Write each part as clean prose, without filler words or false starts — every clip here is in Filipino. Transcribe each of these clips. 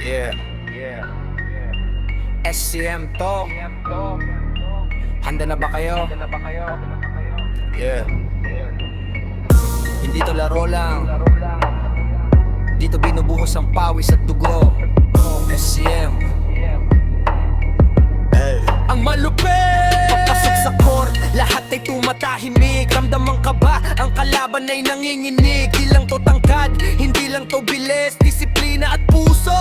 Yeah. SCM to. Handa na ba kayo? Yeah. Hindi to laro lang. Dito binubuhos ang pawis at dugo. SCM. Ang malupit! Papasok sa court, lahat ay tumatahimik. Ramdam ang kaba, ang kalaban ay nanginginig. Di lang to tangkad, hindi lang to bilis. Disiplina at puso,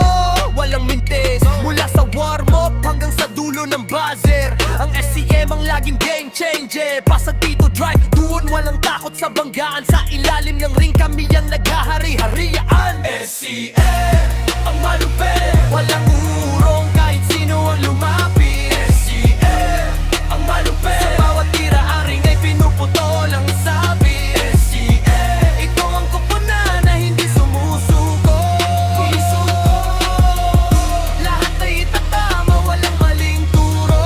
walang mintis. Mula sa warm-up hanggang sa dulo ng buzzer. Ang SCM ang laging game changer. Pasag dito drive, doon walang takot sa banggaan. Sa ilalim ng ring kami ang naghahari-harian. SCM, ang malupit. Walang urong kahit sino ang lumapit. SCM, ang malupit. Sa bawat tira ang ring ay pinuputol ang sabi. SCM, ito ang koponan na hindi sumusuko. Lahat ay itatama, walang maling turo.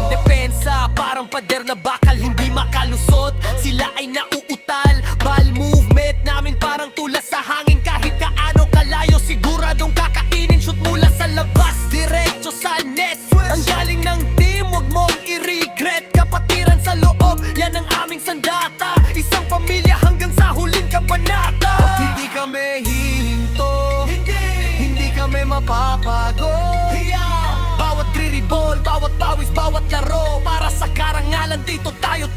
Depensa, parang pader na bakal hindi makalusot. Sila ay nauutal, ball movement namin parang tulas sa hangin. Kahit kaano kalayo, siguradong kakainin. Shoot mula sa labas, diretso sa net. Ang galing ng team, wag mong i-regret. Kapatiran sa loob, yan ang aming sandata. Isang pamilya hanggang sa huling kabanata. At hindi kami hihinto, hindi kami mapapagod. Bawat re-revolve, bawat pawis, bawat laro. Para sa karangalan dito tayo